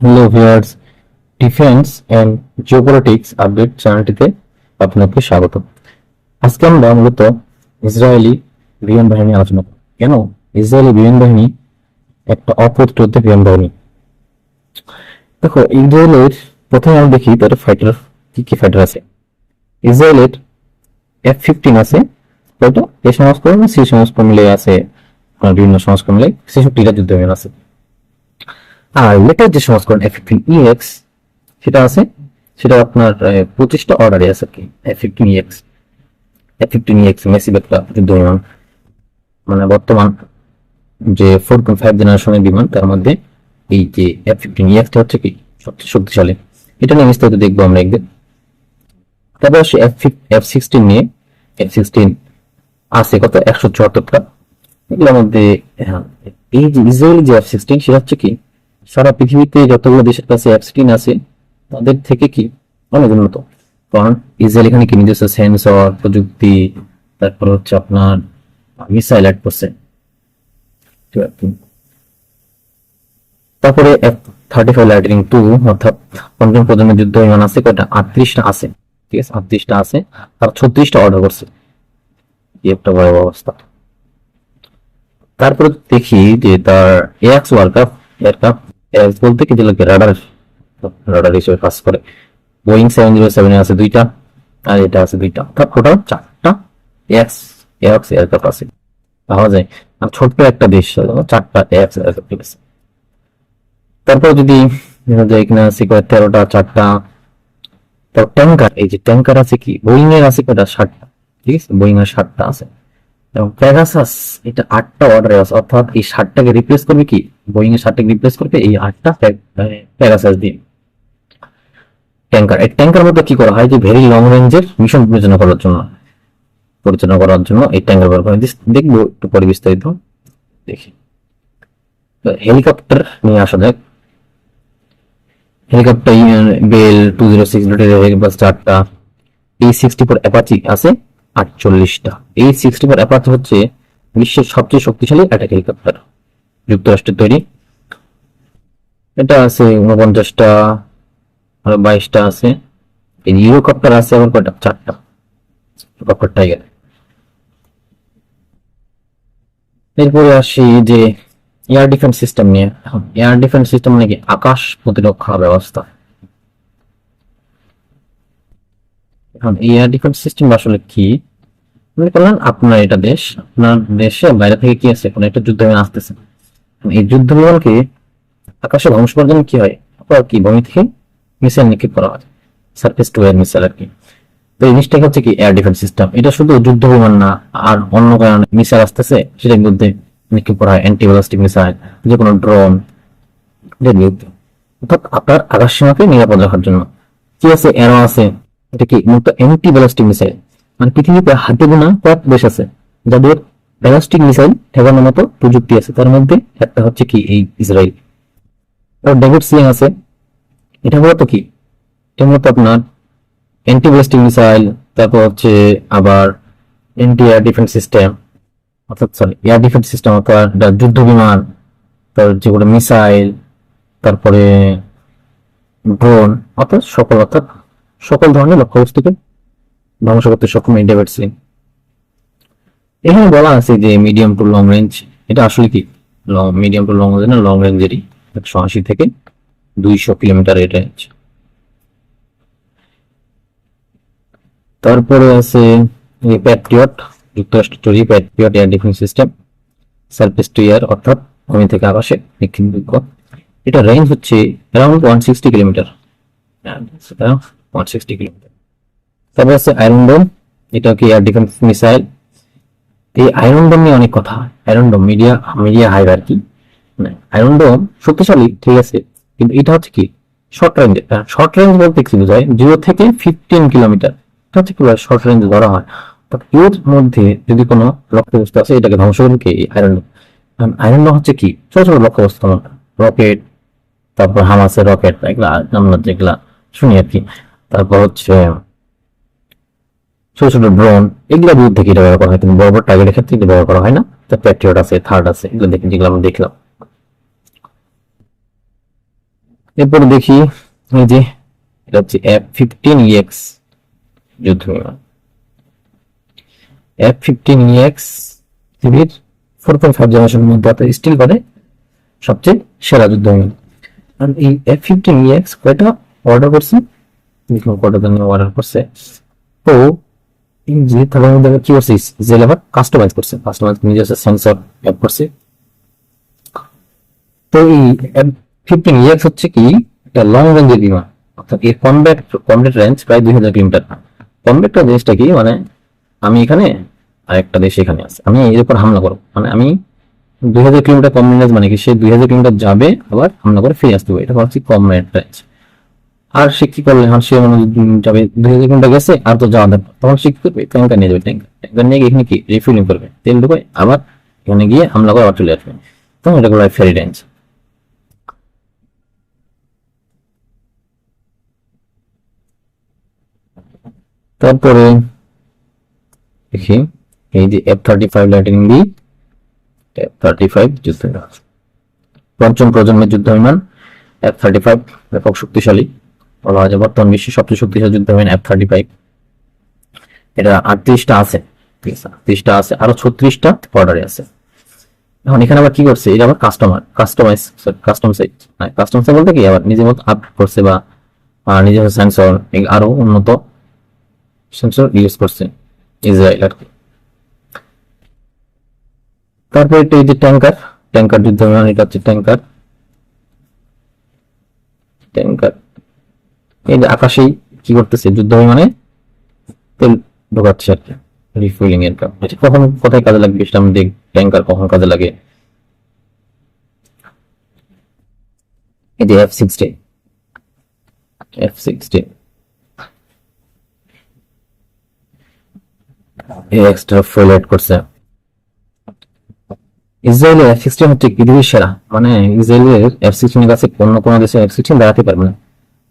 Hello viewers, defence and geopolitics update চ্যানেলটিতে আপনাকে স্বাগত। আজকে আমরা মূলত ইসরায়েলি বিমান বাহিনী আলোচনা করব। কেন ইসরায়েলি বিমান বাহিনী একটা অপ্রতিরোধ্য বিমান বাহিনী? দেখো, ইসরায়েলের প্রথমে আমরা দেখি তার ফাইটার কি কি ফাইটার আছে। ইসরায়েলের F-15 আছে, কয়টা? এ সংস্করণ সি সংস্করণ মিলে আছে, বিভিন্ন সংস্করণ মিলে 66টা যুদ্ধ বিমান আছে। আর লেটেস্ট যে সংস্করণ F-15EX সেটা আছে, সেটা আপনার 25টা অর্ডারে আছে আর কি। F-15EX ম্যাসিভ একটা যুদ্ধ বিমান, মানে বর্তমান যে 4.5 জেনারেশনের বিমান তার মধ্যে এই যে F-15EX টা হচ্ছে কি সবচেয়ে শক্তিশালী। এটা নিয়ে বিস্তারিত দেখবো আমরা একদিন। তারপর আসে F-16 নিয়ে। F-16 আছে কত? 174টা। এগুলোর মধ্যে হ্যাঁ, এই যে ইসরায়েলি যে F-16 সেটা হচ্ছে কি সারা পৃথিবীতে যতগুলো দেশের কাছে F-16 আছে তাদের থেকে কি অনেক উন্নত। কারণ ইসরায়েল এখানে কি নিজস্ব সেন্সর প্রযুক্তি, তারপর হচ্ছে আপনার মিসাইল অ্যাড করছে। তারপরে F-35 লাইটনিং 2 অর্থাৎ পঞ্চম প্রজন্মের যুদ্ধ বিমান আছে কয়টা? 38টা আছে। ঠিক আছে, 38টা আছে, আর 36টা অর্ডার করছে। এই একটা বড় অবস্থা। তারপরে দেখি যে তার এক্স ওয়ারক্রাফট এয়ারক্রাফট, এক্স বলতে কি যেগুলো রাডার রাডার হিসেবে কাজ করে। বোয়িং 707 আছে দুইটা, আর এটা আছে দুইটা, অর্থাৎ টোটাল 4টা এক্স এক্স এয়ারক্রাফট আছে পাওয়া যায়। আর ছোট্ট একটা দেশ 4টা এক্স এয়ারক্রাফট আছে। তারপর যদি দেখা যায় এখানে আছে কয় 13টা, 4টা। তো ট্যাঙ্কার, এই যে ট্যাঙ্কার আছে কি বোয়িং এর আছে কয়টা? 7টা। ঠিক আছে, বোয়িং এর 7টা আছে। এবং প্যাগাসাস এটা 8টা অর্ডারে আছে, অর্থাৎ এই 7টাকে রিপ্লেস করবে কি বোয়িং এর 7টাকে রিপ্লেস করবে এই 8টা প্যাগাসাস দিয়ে। ট্যাঙ্কার, এই ট্যাঙ্কার মধ্যে কি করা হয় যে ভেরি লং রেঞ্জের মিশন পরিচালনা করার জন্য এই ট্যাঙ্কার ব্যবহার করে। দেখবো একটু পরে বিস্তারিত দেখি। হেলিকপ্টার নিয়ে আসা যাক। হেলিকপ্টার বেল 206 হেলিকপ্টার 4টা। A-64 অ্যাপাচি আছে 48টা। A-64 অ্যাপাচি হচ্ছে বিশ্বের সবচেয়ে শক্তিশালী অ্যাটাক হেলিকপ্টার, যুক্তরাষ্ট্রের তৈরি। এটা আছে 49টা, আর 22টা আছে। এই ইউরোকপ্টার আছে আবার কয়টা? 4টা। ইউরোকপ্টার টাইগার। এরপরে আসি যে এয়ার ডিফেন্স সিস্টেম নিয়ে। এখন এয়ার ডিফেন্স সিস্টেম মানে কি? আকাশ প্রতিরক্ষা ব্যবস্থা। এখন এয়ার ডিফেন্স সিস্টেম আসলে কি? মনে করলেন আপনার এটা দেশ, আপনার দেশে বাইরে থেকে কি আছে, কোনো একটা যুদ্ধ বিমান আসতেছে। এই যুদ্ধ বিমানকে আকাশে ধ্বংস করার জন্য কি হয়, আপনার কি ভূমি থেকে মিসাইল নিক্ষেপ করা হয়, সারফেস টু এয়ার মিসাইল আর কি। তো এই জিনিসটা হচ্ছে কি এয়ার ডিফেন্স সিস্টেম। এটা শুধু যুদ্ধ বিমান না, আর অন্য কারণে মিসাইল আসতেছে সেটার বিরুদ্ধে নিক্ষেপ করা হয়, অ্যান্টি ব্যালিস্টিক মিসাইল, যে কোনো ড্রোন এর বিরুদ্ধে। অর্থাৎ আপনার আকাশ সীমাকে নিরাপদ রাখার জন্য। কি আছে? এরো আছে। এটা কি মূলত অ্যান্টি ব্যালিস্টিক মিসাইল। মানে পৃথিবীতে হাতে গোনা কয়েক দেশ আছে যাদের ব্যালিস্টিক মিসাইল ঠেকানোর মতো প্রযুক্তি আছে, তার মধ্যে একটা হচ্ছে কি এই ইসরায়েল। আর ডেভিড সিং আছে। এটা মূলত কি? এটা মূলত আপনার অ্যান্টি ব্যালিস্টিক মিসাইল, তারপর হচ্ছে আবার অ্যান্টি এয়ার ডিফেন্স সিস্টেম, অর্থাৎ সরি এয়ার ডিফেন্স সিস্টেম অর্থাৎ যুদ্ধ বিমান, তার যেগুলো মিসাইল, তারপরে ড্রোন, অর্থাৎ সকল ধরনের লক্ষ্যবস্তুকে ধ্বংস করতে সক্ষম এই ডেভিড সিং। এখানে বলা আছে যে মিডিয়াম টু লং রেঞ্জ। এটা আসলে কি মিডিয়াম টু লং রেঞ্জ না, লং রেঞ্জেরই 180 থেকে 200 কিলোমিটার এর রেঞ্জ। তারপরে আছে প্যাট্রিয়ট, যুক্তরাষ্ট্র তৈরি Patriot air defence system, surface two air অর্থাৎ ভূমি থেকে আকাশে নিক্ষেপযোগ্য। এটা রেঞ্জ হচ্ছে অ্যারাউন্ড 160 কিলোমিটার। 160 কিলোমিটার। তারপর আছে আয়রন ডোম। এটা কি এয়ার ডিফেন্স মিসাইল। এই আয়রন ডোম নিয়ে অনেক কথা। আয়রন ডোম মিডিয়া হায়ারার্কি। আয়রন ডোম শক্তিশালী, ঠিক আছে, কিন্তু এটা হচ্ছে কি শর্ট রেঞ্জ। শর্ট রেঞ্জ বলতে কি বোঝায়? 0 থেকে 15 কিলোমিটার, এটা হচ্ছে কি শর্ট রেঞ্জ ধরা হয়। এর মধ্যে যদি কোনো লক্ষ্যবস্তু আছে এটাকে ধ্বংস করবে কি আয়রন ডোম। আয়রন ডোম হচ্ছে কি ছোট ছোট লক্ষ্যবস্তু, রকেট, তারপর হামাসের রকেট, এগুলা আমরা যেগুলা শুনি আর কি। তারপর হচ্ছে ছোট ছোট ড্রোন, এগুলো দূর থেকে এটা ব্যবহার করা হয়, কিন্তু বড় বড় টার্গেটের ক্ষেত্রে এটা ব্যবহার করা হয় না। প্যাট্রিয়ট আছে, থার্ড আছে, এগুলো দেখি যেগুলো আমরা দেখলাম। এরপর দেখি এই যে এটা হচ্ছে F-15EX যুদ্ধ বিমান। F-15EX পৃথিবীর 4.5 জেনারেশনের মধ্যে স্টিল করে সবচেয়ে সেরা যুদ্ধ বিমান। আর এই F-15EX কয়টা অর্ডার করছে, কয়টা অর্ডার করছে। তো এই যে তাদের মধ্যে কি করছে, যে আবার কাস্টমাইজ করছে, নিজস্ব সেন্সর অ্যাড করছে। তো এই F-15EX হচ্ছে কি একটা লং রেঞ্জের বিমান, অর্থাৎ এর কমব্যাট রেঞ্জ প্রায় 2000 কিলোমিটার। কমব্যাটটা জিনিসটা কি, মানে আমি এখানে আরেকটা দেশ এখানে আছে, আমি এর উপর হামলা করবো, মানে আমি 2000 কিলোমিটার কম রেঞ্জ, মানে কি সে 2000 কিলোমিটার যাবে আবার হামলা করে ফিরে আসতে হবে, এটা হচ্ছে কমব্যাট রেঞ্জ। আর সে কি করলে, হ্যাঁ সে মানে যাবে 2000 কিলোমিটার গেছে আর তো যাওয়া দরকার, তখন সে কি করবে, ট্যাঙ্কার নিয়ে যাবে, ট্যাঙ্কার নিয়ে গিয়ে এখানে কি রিফিলিং করবে, তেল ঢুকে আবার এখানে গিয়ে হামলা করে আবার চলে আসবে, তখন এটা বলা হয় ফেরি রেঞ্জ। তারপরে দেখি এই যে F-35 লাইটনিং বি, F-35 যুদ্ধ বিমান, পঞ্চম প্রজন্মের যুদ্ধ বিমান F-35 ব্যাপক শক্তিশালী, বলা হয় যে বর্তমান বিশ্বের সবচেয়ে শক্তিশালী যুদ্ধ বিমান F-35। এটা 38টা আছে, ঠিক আছে, 38টা আছে, আরো 36টা অর্ডারে আছে। এখন এখানে আবার কি করছে, এটা আবার কাস্টমাইজ বলতে কি আবার নিজের মতো আপডেট করছে, বা নিজের সেন্সর আরো উন্নত সেন্সর ইউজ করছে ইসরায়েল আর কি। তারপর এটা এই যে ট্যাঙ্কার যুদ্ধ বিমান, এটা হচ্ছে ট্যাঙ্কার এই যে আকাশেই কি করতেছে, যুদ্ধ বিমানে তেল ঢোকাচ্ছে আর কি, রিফুয়েলিং এর কাজ। এটা কখন কোথায় কাজে লাগবে সেটা আমি দেখ, ট্যাঙ্কার কখন কাজে লাগে। এই যে F-16 এক্সট্রা ফুয়েল এড করছে। ইসরায়েলের F-16 হচ্ছে পৃথিবীর সেরা, মানে ইসরায়েলের F-16 কাছে অন্য কোনো দেশের F-16 দাঁড়াতে পারবে না,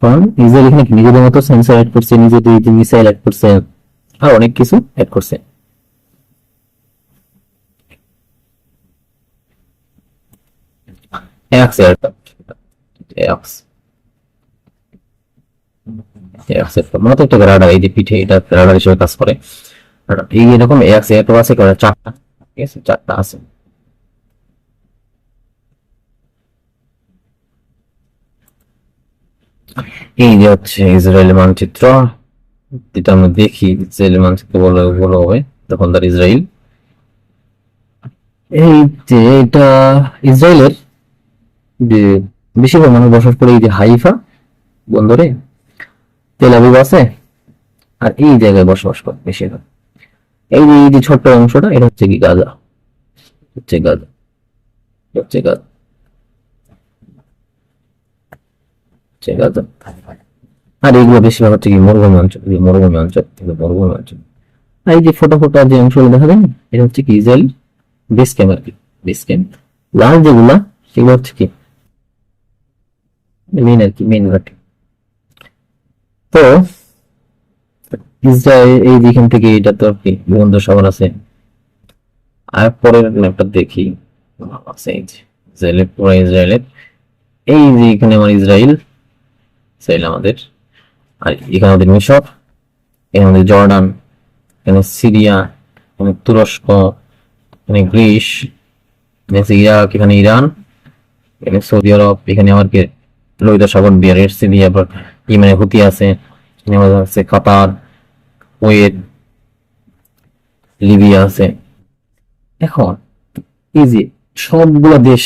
কারণ ইসরায়েল এখানে নিজেদের মতো সেন্সর এড করছে, নিজেদের মিসাইল এড করছে, আর অনেক কিছু এড করছে। এক্স এয়ারক্রাফট, এক্স এয়ারক্রাফট মানে তো একটা রাডার, এই যে পিঠে এটা রাডার হিসেবে কাজ করে। এই এরকম এক্স এয়ারক্রাফট আছে চারটা, ঠিক আছে, চারটা আছে। এই যে হচ্ছে ইসরায়েলের মানচিত্র, যেটা আমরা দেখি ইসরায়েলের মানচিত্র বলা হবে তখন তার ইসরায়েল। এই যে এটা ইসরায়েলের যে বেশিরভাগ মানুষ বসবাস করে এই যে হাইফা বন্দরে, তেল আবিব আছে, আর এই জায়গায় বসবাস করে বেশিরভাগ। এই যে ছোট্ট অংশটা, এটা হচ্ছে কি গাজা, হচ্ছে গাজা, হচ্ছে গাজা, হচ্ছে গাজা। আর এইগুলো বেশিরভাগ হচ্ছে কি মরুভূমি অঞ্চল, মরুভূমি অঞ্চল। আর এই যে ফটো যে অংশগুলো দেখা যায়, এটা হচ্ছে কি ইসরায়েল বেস ক্যাম্প আর কি, বেস ক্যাম্প। লাল যেগুলা সেগুলো হচ্ছে কি মেইন আর কি, মেইন ঘাটি। তো ইসরায়েল এই যেখান থেকে এটা তো আর কি বন্দর আছে। আর পরের ম্যাপটা দেখি আছে, এই যে ইসরায়েলের, পুরো ইসরায়েলের এই যে এখানে আমার ইসরায়েল আমাদের, আর এখানে আমাদের মিশর, এখানে আমাদের জর্ডান, এখানে সিরিয়া, এখানে তুরস্ক, এখানে গ্রিস, এখানে ইরাক, এখানে ইরান, এখানে সৌদি আরব, এখানে আমার কে লোহিত সাগর দিয়ে রেড সি দিয়ে আবার ইয়েমেনে হুতি আছে, এখানে আমাদের আছে কাতার, কুয়েত, লিবিয়া আছে। এখন এই যে সবগুলো দেশ,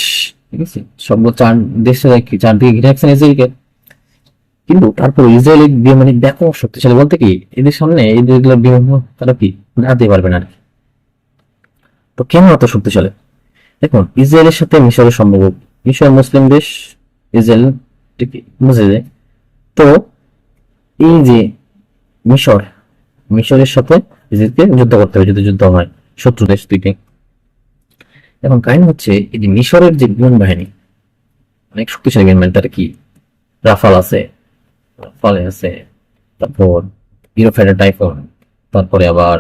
ঠিক আছে, সবগুলো চারদিকে ঘিরে রাখছেন ইসরায়েলকে, কিন্তু তারপর ইসরায়েলের বিমান ব্যাপক শক্তিশালী, বলতে কি এদের সামনে এই দেশগুলোর বিমান তারা কি দাঁড়াতে পারবে না আর কি। তো কেন এত শক্তিশালী, দেখুন ইসরায়েলের সাথে মিশরের সম্পর্ক, মিশর মুসলিম দেশ, ইসরায়েল বুঝে যায়। তো এই যে মিশরের সাথে ইসরায়েলকে যুদ্ধ করতে হবে, যদি যুদ্ধ হয়, শত্রু দেশ দুইটি। এখন কাহিনী হচ্ছে এই যে মিশরের যে বিমান বাহিনী অনেক শক্তিশালী বিমান বাহিনী, তার কি রাফাল আছে, তারপর ইউরোফাইটার টাইফন, তারপরে আবার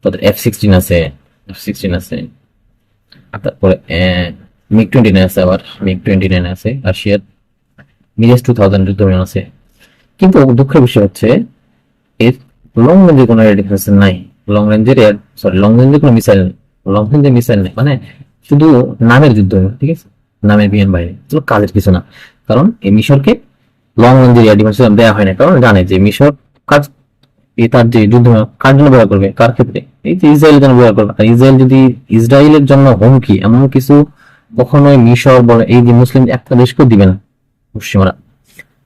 তাদের F-16 আছে, আর তারপরে MiG-29 আছে, আবার MiG-29 আছে রাশিয়ার, মিরাজ 2000 যুদ্ধ বিমান আছে, কিন্তু দুঃখের বিষয় হচ্ছে এর লং রেঞ্জের কোনো এয়ার ডিফেন্স নাই। লং রেঞ্জের কোনো মিসাইল, লং রেঞ্জের মিসাইল নেই, মানে শুধু নামের যুদ্ধ বিমান, ঠিক আছে, নামের বিমান বাহিনী, এগুলো কাজের কিছু না। কারণ এই মিশরকে লং রেঞ্জের এয়ার ডিফেন্স দেওয়া হয় না, কারণ জানে যে মিশর কাজ, তার যে যুদ্ধ বিমান কার জন্য ব্যবহার করবে, কার ক্ষেত্রে, এই যে ইসরায়েলের জন্য ব্যবহার করবে। আর ইসরায়েলের জন্য হুমকি এমন কিছু কখনোই মিশর বলে এই যে মুসলিম একটা দেশকেও দিবে না পশ্চিমারা।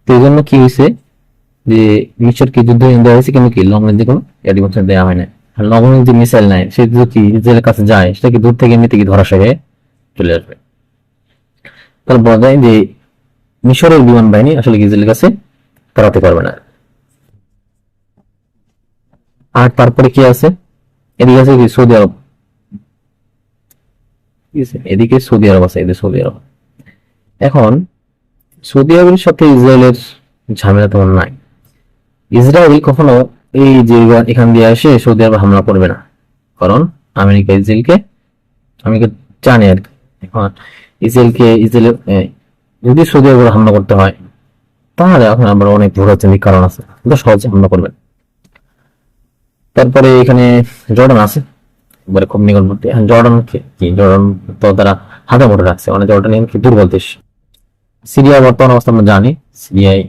তো এই জন্য কি হয়েছে যে মিশরকে যুদ্ধ বিমান দেওয়া হয়েছে, কিন্তু কি লং রেঞ্জে কোনো এয়ার ডিফেন্স দেওয়া হয় না। আর লং রেঞ্জে মিসাইল নাই, সে যদি ইসরায়েলের কাছে যায় সেটা কি দূর থেকে এমনিতে কি ধরাশয় হয়ে চলে আসবে। তাহলে বলা যায় যে মিশরের বিমান বাহিনী আসলে ইসরায়েলের কাছে দাঁড়াতে পারবে না। আর তারপরে কি আছে, এদিকে আছে কি সৌদি আরব, ঠিক আছে, এদিকে সৌদি আরব আছে, এদিকে সৌদি আরব। এখন সৌদি আরবের সাথে ইসরায়েলের ঝামেলা তেমন নাই। ইসরায়েল কখনো এই যে এখান দিয়ে এসে সৌদি আরবে হামলা করবে না, কারণ আমেরিকা জানে আর কি। এখন ইসরায়েলের যদি সৌদি আরবে হামলা করতে হয় তাহলে এখন আমরা অনেক ভূরাজনৈতিক কারণ আছে, কিন্তু সহজে হামলা করবে না। তারপরে এখানে জর্ডান আছে, এবারে খুব নিকটবর্তী। জর্ডান তো তারা হাতে মোটে রাখছে, মানে জর্ডান কি দুর্বল দেশ। সিরিয়ার বর্তমান অবস্থা আমরা জানি, সিরিয়ায়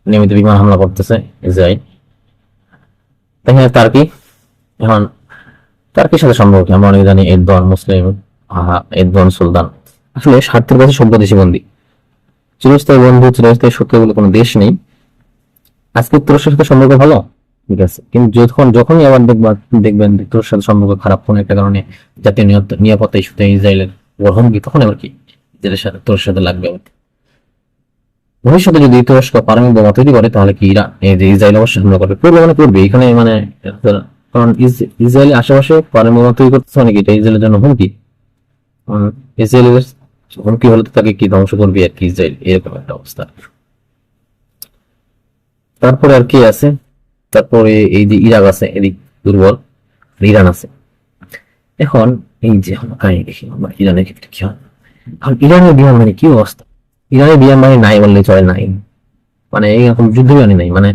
নিয়মিত বিমান হামলা করতেছে ইসরায়েল। এখানে টার্কি, এখন টার্কির সাথে সম্পর্ক আমরা অনেকে জানি, এরদোয়ান সুলতান আসলে স্বার্থের কাছে সভ্য দেশে বন্দী। চিরস্থায়ী বন্ধু, চিরস্থায়ী শত্রু বলে কোনো দেশ নেই। আজকে তুরস্কের সাথে সম্পর্ক ভালো, ঠিক আছে, কিন্তু যখনই আবার দেখবেন তুরস্কের সাথে সম্পর্ক খারাপ কোনো একটা কারণে, জাতীয় নিরাপত্তা ইস্যুতে ইসরায়েলের হুমকি, তখন আবার কি ইসরায়েলের সাথে তুরস্কের সাথে লাগবে আবার। ভবিষ্যতে যদি তুরস্ক পারমাণবিক বোমা তৈরি করে তাহলে কি এই যে ইসরায়েল অবশ্যই হামলা করবে, করবে এখানে, মানে কারণ ইসরায়েলের আশেপাশে পারমাণবিক বোমা তৈরি করতেছে, মানে কি এটা ইসরায়েলের জন্য হুমকি। ইসরায়েলের হুমকি হলে তো তাকে কি ধ্বংস করবে আর কি ইসরায়েল, এরকম একটা অবস্থা। তারপরে আর কি আছে, তারপরে এই যে ইরাক আছে, এদিক দুর্বল, ইরান আছে। এখন এই যে কাহিনী দেখি আমরা ইরানের ক্ষেত্রে কি হয়। এখন ইরানের বিমান বাহিনী কি অবস্থা, ইরানের বিমান বাহিনী নাই বললে চলে, নাই মানে এইরকম যুদ্ধ বিমানই নাই। মানে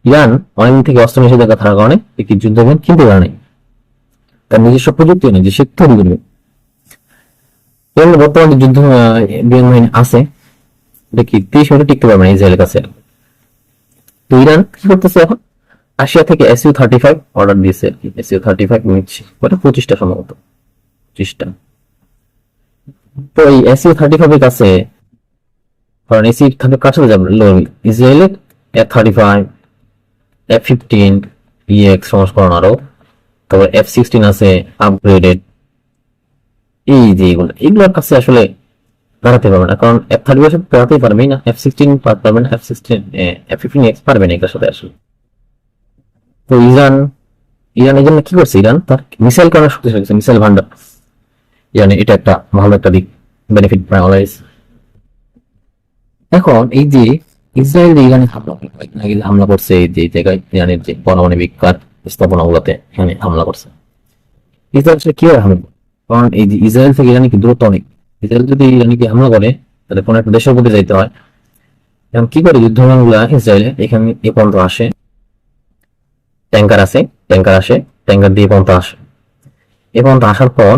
ইরান অনেকদিন থেকে অস্ত্র নিষেধাজ্ঞা থাকার কারণে একটি যুদ্ধ বিমান কিনতে পারে নাই, তার নিজস্ব প্রযুক্তি নেই যে সে তৈরি করবে। বর্তমানে যুদ্ধ বিমান বাহিনী আছে, এটা কি 30 মিনিট টিকতে পারবে না ইসরায়েলের কাছে। তো ইরান কি করতেছে এখন, রাশিয়া থেকে SU-35 অর্ডার দিয়েছে আর কি, SU-35 নিচ্ছে, ওটা 25টা সম্ভবত, 25টা। তো এই SU-35 এর কাছে, কারণ SU-35 কাছে যাবে ইসরায়েলের F-35, F-15 EX সংস্করণ আরো, তারপর F-16 আছে আপগ্রেডেড। এই যে এগুলোর কাছে আসলে দাঁড়াতে পারবে না, কারণ F-35 দাঁড়াতেই পারবেই না, F-16 পারবে না, F-15X পারবে না এটার সাথে আসলে। তো ইরান এই জন্য কি করছে, ইরান তার মিসাইল করার শক্তিশালী, মিসাইল ভান্ডার ইরানে, এটা একটা ভালো একটা দিক, বেনিফিট পায় অলওয়েজ। এখন এই যে ইসরায়েল যে ইরানে হামলা করছে, এই যে জায়গায় ইরানের যে পারমাণবিক স্থাপনা গুলোতে এখানে হামলা করছে, ইসরায়েল আসলে কিভাবে হামলা করে? কারণ এই যে ইসরায়েল থেকে ইরানি কি দূরত্ব অনেক, ইসরায়েল যদি ইরানিকে হামলা করে তাহলে কোনো একটা দেশের প্রতি যাইতে হয়। এখন কি করে যুদ্ধ বিমান গুলা ইসরায়েলে এখানে এ পর্যন্ত আসে, ট্যাঙ্কার আসে, ট্যাঙ্কার দিয়ে পর্যন্ত আসে। এ পর্যন্ত আসার পর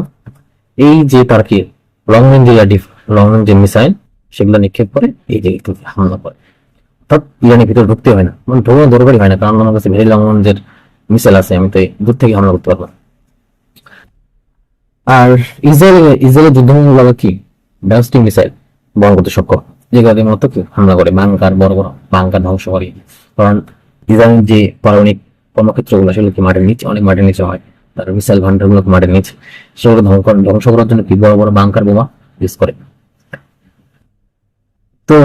এই যে তার কি লং রেঞ্জের মিসাইল সেগুলো নিক্ষেপ করে এই যে হামলা করে, অর্থাৎ ইরানের ভিতরে ঢুকতে হয় না, মানে ঢোকানো দরকারই হয় না, কারণ আমার কাছে ভেরি লং রেঞ্জের মিসাইল আছে, আমি তো দূর থেকে হামলা করতে পারবো। আর ইসরায়েলের যুদ্ধ বিমান কি ব্যালিস্টিক মিসাইল বহন করতে সক্ষম, যেগুলো মতো কি হামলা করে বড় বড় বাংকার ধ্বংস করে। কারণ ইসরায়েলের যে পারমাণবিক কর্মক্ষেত্র গুলো সেগুলো কি মাটির নিচে, অনেক মাটির নিচে হয়, তার মিসাইল ভান্ডার গুলো মাটির নিচে, সেগুলো ধ্বংস করার জন্য কি বড় বড় বাংকার বোমা ইউজ করে। তো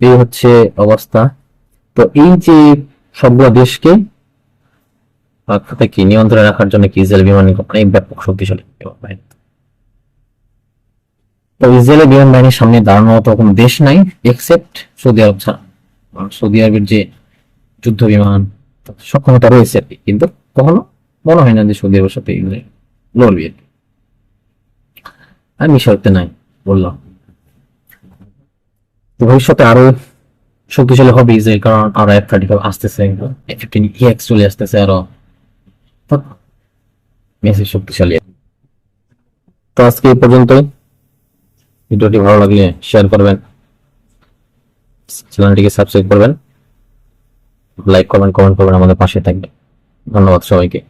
এই হচ্ছে অবস্থা। তো এই যে সবগুলো দেশকে কি নিয়ন্ত্রণে রাখার জন্য কি ইসরায়েল বিমান অনেক ব্যাপক শক্তিশালী বিমান বাহিনী। তো ইসরায়েলের বিমান বাহিনীর সামনে দাঁড়ানোর মতো কোনো দেশ নাই এক্সেপ্ট সৌদি আরব ছাড়া। সৌদি আরবের যে যুদ্ধ বিমান সক্ষমতা রয়েছে আর কি, কিন্তু কখনো মনে হয় না যে সৌদি আরবের সাথে লড়বি আর কি। আর মিশরতে নাই বললাম। তো ভবিষ্যতে আরো শক্তিশালী হবে, যে কারণ আরো F-35 আসতেছে, F-15EX চলে আসতেছে আরো, তো মেসি শক্তিশালী। তো আজকে এই পর্যন্তই। ভিডিওটি ভালো লাগলে শেয়ার করবেন, চ্যানেলটিকে সাবস্ক্রাইব করবেন, লাইক করবেন, কমেন্ট করবেন, আমাদের পাশে থাকবেন। ধন্যবাদ সবাইকে।